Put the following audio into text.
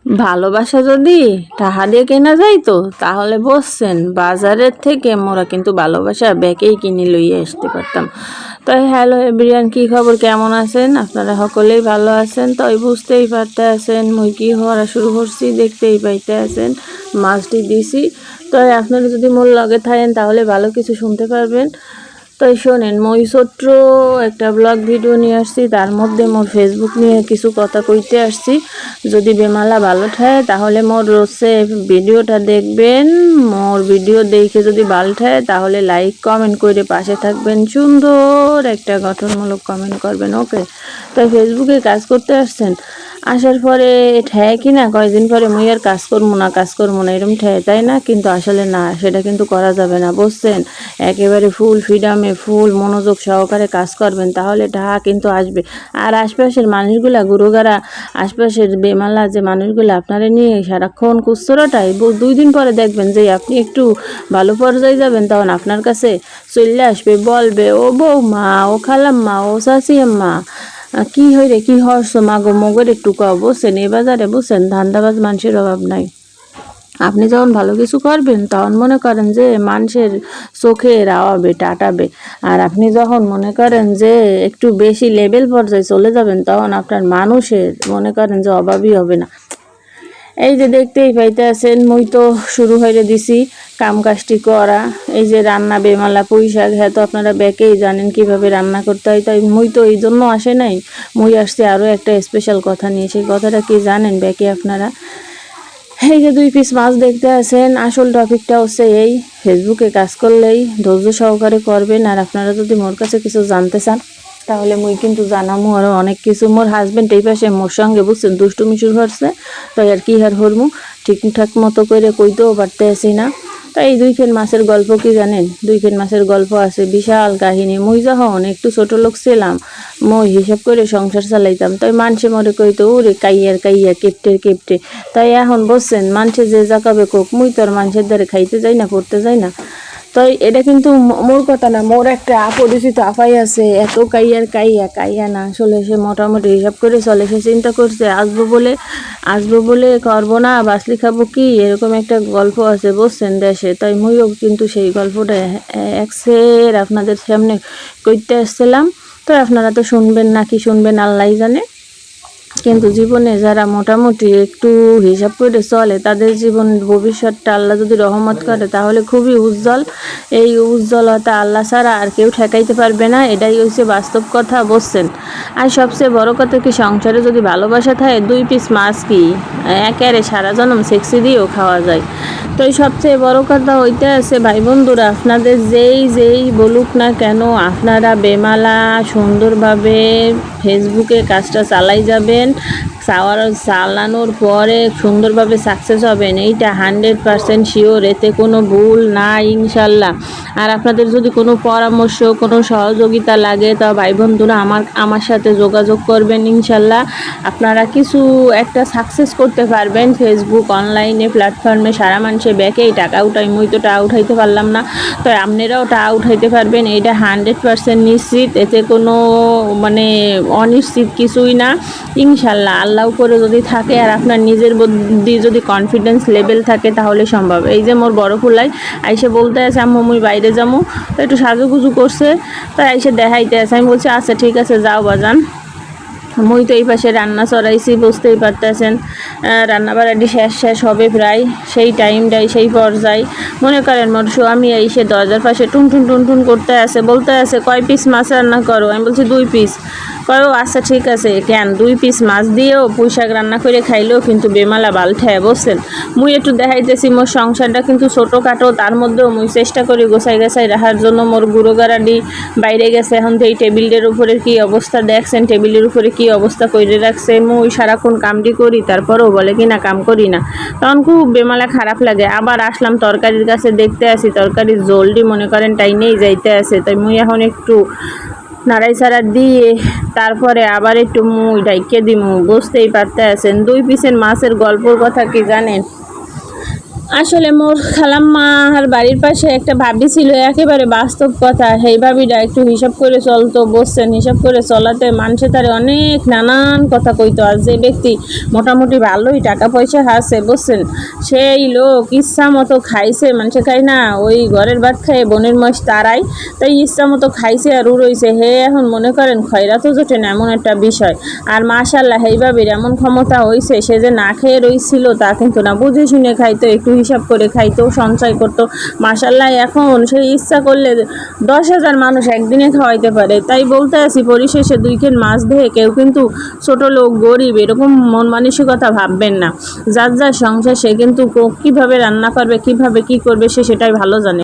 ভালোবাসা যদি টাকা দিয়ে কেনা যাইতো তাহলে বসছেন বাজারের থেকে মোরা কিন্তু ভালোবাসা ব্যাগেই কিনে লইয়ে আসতে পারতাম। তো হ্যালো এভরিওয়ান, কি খবর, কেমন আছেন আপনারা? সকলেই ভালো আছেন? তো বুঝতেই পারতে আছেন মুই কি হওয়া শুরু করছি, দেখতেই পাইতে আছেন মাছটি দিছি। তো আপনারা যদি মোর লগে থাকেন তাহলে ভালো কিছু শুনতে পারবেন। তো শোনেন, মই ছোট্ট একটা ব্লগ ভিডিও নিয়ে আসছি, তার মধ্যে মোর ফেসবুক নিয়ে কিছু কথা কইতে আসছি। যদি বেমালা ভালো ঠায় তাহলে মোর রোজে ভিডিওটা দেখবেন। মোর ভিডিও দেখে যদি ভালো ঠায় তাহলে লাইক কমেন্ট করে পাশে থাকবেন, সুন্দর একটা গঠনমূলক কমেন্ট করবেন, ওকে? তো ফেসবুকে কাজ করতে আসছেন, আসার পরে ঠেয় কি না কয়েকদিন পরে মুই আর কাজ করবো না এরকম ঠেয়, তাই না? কিন্তু আসলে না, সেটা কিন্তু করা যাবে না, বুঝছেন? একেবারে ফুল ফ্রিডামে ফুল মনোযোগ সহকারে কাজ করবেন, তাহলে টাকা কিন্তু আসবে। আর আশপাশের মানুষগুলা গুরুগারা, আশপাশের বেমালা যে মানুষগুলো আপনারা নিয়ে সারাক্ষণ কুস্তরটাই 2 দিন পরে দেখবেন যে আপনি একটু ভালো পর্যায়ে যাবেন, তখন আপনার কাছে চলে আসবে, বলবে ও বৌমা, ও খালাম্মা, ও শাশিয়াম্মা, কি হইরে, কি হর্ষ মাগো মগের একটু কও। বুঝছেন, এই বাজারে বুঝছেন ধান্দাবাজ মানুষের অভাব নাই। আপনি যখন ভালো কিছু করবেন তখন মনে করেন যে মানুষের চোখে রাওয়াবে, টাটাবে। আর আপনি যখন মনে করেন যে একটু বেশি লেভেল পর্যায়ে চলে যাবেন তখন আপনার মানুষের মনে করেন যে অভাবই হবে না। এই যে দেখতেই পাইতে আছেন, মুই তো শুরু হয়ে দিছি কাম কাজটি করা। এই যে রান্না বেমালা পুঁই শাক, হ্যাঁ তো আপনারা ব্যাকেই জানেন কিভাবে রান্না করতে হয়। তাই মুই তো এই জন্য আসে নাই, মুই আসছি আরও একটা স্পেশাল কথা নিয়ে। সেই কথাটা কি জানেন ব্যাকে আপনারা? এই যে 2 পিস মাছ দেখতে আছেন, আসল টপিকটা হচ্ছে এই, ফেসবুকে কাজ করলেই ধৈর্য সহকারে করবেন। আর আপনারা যদি মোর কাছে কিছু জানতে চান তাহলে মুই কিন্তু জানামু আরও অনেক কিছু। মোর হাজবেন্ড এই পাশে মোর সঙ্গে বুঝছেন দুষ্টুমি শুরু করছে, তো আর কি আর হরমু, ঠিকঠাক মতো করে কইতেও পারতে আসি না। তো এই 2 ফেন মাছের গল্প কি জানেন? 2 ফেন মাছের গল্প আছে বিশাল কাহিনী। মুই যখন একটু ছোট লোক ছিলাম, মই হিসাব করে সংসার চালাইতাম, তাই মানুষে মরে কইতো ওরে কাইয়ার কাইয়া কেপটে কেপটে। তাই এখন বলছেন মানুষে যে জাকাবে কোক, মুই তো আর মানুষের দ্বারে খাইতে যাই না, পড়তে যাই না। তো এটা কিন্তু মোর কথা না, মোর একটা পরিচিত আপাই আছে, এত কাইয়ার কাইয়া কাইয়া না, আসলে সে মোটামুটি হিসাব করে চলে। সে চিন্তা করছে আসবো বলে করবো না, বাসলি খাবো কি, এরকম একটা গল্প আছে বুঝছেন দেশে। তাই মুইও কিন্তু সেই গল্পটা একসের আপনাদের সামনে কইতে আসছিলাম। তো আপনারা তো শুনবেন না কি শুনবেন আল্লাহ জানে, কিন্তু জীবনে যারা মোটামুটি একটু হিসাব করে চলে তাদের জীবন ভবিষ্যৎটা আল্লাহ যদি রহমত করে তাহলে খুবই উজ্জ্বল। এই উজ্জ্বলতা আল্লাহ ছাড়া আর কেউ ঠেকাইতে পারবে না, এটাই হচ্ছে বাস্তব কথা, বুঝছেন? আর সবচেয়ে বড় কথা কি, সংসারে যদি ভালোবাসা থাকে 2 পিস মাছ কি একেবারে সারা জনম সেক্সি দিয়েও খাওয়া যায়। তো এই সবচেয়ে বড় কথা হইতে আছে ভাই বন্ধুরা, আপনাদের যেই বলুক না কেন, আপনারা বেমালা সুন্দরভাবে ফেসবুকে কাজটা চালাই যাবেন। চালানোর পরে সুন্দরভাবে সাকসেস হবেন, এইটা 100% শিওর, এতে কোনো ভুল না ইনশাল্লাহ। আর আপনাদের যদি কোনো পরামর্শ, কোনো সহযোগিতা লাগে তা ভাই বন্ধুরা আমার সাথে যোগাযোগ করবেন, ইনশাল্লাহ আপনারা কিছু একটা সাকসেস করতে পারবেন। ফেসবুক অনলাইনে প্ল্যাটফর্মে সারা মানুষের ব্যাকেই টাকা উঠাই, মুই তো টাকা উঠাইতে পারলাম না, তো আপনারাও টাকা উঠাইতে পারবেন, এটা 100% নিশ্চিত, এতে কোনো মানে অনিশ্চিত কিছুই না ইনশাল্লাহ। আল্লাহ করে যদি থাকে আর আপনার নিজের বুদ্ধি যদি কনফিডেন্স লেভেল থাকে তাহলে সম্ভব। এই যে মোর বড় ফুলাই আইসে বলতে আছে আম্মু মুই বাইরে যাবো, তো একটু সাজুগুজু করছে, তাই আইসে দেখাইতে আছে। আমি বলছি আচ্ছা ঠিক আছে যাও বাজান। মুই তো এই পাশে রান্না চড়াইছি, বুঝতেই পারতেছেন রান্না বাড়াটি শেষ হবে প্রায়, সেই টাইমটাই সেই পর্যায়ে মনে করেন মোর স্বামী এসে দরজার পাশে টুন টুন করতে আছে, বলতে আছে 1 পিস মাছ রান্না করো? আমি বলছি 2 পিস। করো, আচ্ছা ঠিক আছে। কেন 2 পিস মাছ দিয়েও পুঁই শাক রান্না করে খাইলেও কিন্তু বেমালা বাল ঠায়, বুঝছেন? মুই একটু দেখাইতেছি মোর সংসারটা কিন্তু ছোটোখাটো, তার মধ্যেও মুই চেষ্টা করি গোছাই রাখার জন্য। মোর গুঁড়ো গাড়াডি বাইরে গেছে, এখন তো এই টেবিলের উপরে কি অবস্থা দেখছেন, টেবিলের উপরে কি অবস্থা করে রাখছে। মুই সারাক্ষণ কামটি করি, তারপরেও বলে কি না কাম করি না, তখন খুব বেমালা খারাপ লাগে। আবার আসলাম তরকারির কাছে, দেখতে আসি তরকারির জলটি মনে করেন টাইনেই যাইতে আছে। তাই মুই এখন একটু নাড়াই ছাড়া দিয়ে তারপরে আবার একটু মুই ডাইকে দিমু, বুঝতেই পারতে আছেন। 2 পিসের মাছের গল্পর কথা কি জানেন? আসলে মোর খালাম্মার বাড়ির পাশে একটা ভাবি ছিল, একেবারে বাস্তব কথা। সেই ভাবিটা একটু হিসাব করে চলতো, বসছেন হিসাব করে চলাতে মানুষে তারে অনেক নানান কথা কইতো। আর যে ব্যক্তি মোটামুটি ভালোই টাকা পয়সা আছে, বসছেন, সেই লোক ইচ্ছা মতো খাইছে, মানুষে খাই না, ওই ঘরের ভাত খায় বোনের মাস তারাই, তাই ইচ্ছা মতো খাইছে আর উড়ইছে। হে এখন মনে করেন খয়রা তো জোটে না, এমন একটা বিষয়। আর মাশাল্লাহ এই ভাবির এমন ক্ষমতা হয়েছে, সে যে না খেয়ে রইছিল তা কিন্তু না, বুঝে শুনে খাইতো, একটু হিসাব করে খাইতো, সঞ্চয় করতো। মাশাল্লাহ এখন সেই ইচ্ছা করলে 10,000 মানুষ একদিনে খাওয়াইতে পারে। তাই বলতে আছি, পরিশেষে 2 কেন মাছ দেহে কেউ কিন্তু ছোট লোক গরিব এরকম মন মানসিকতা ভাববেন না। যার যার সংসার, সে কিন্তু কীভাবে রান্না করবে, কীভাবে কী করবে, সে সেটাই ভালো জানে।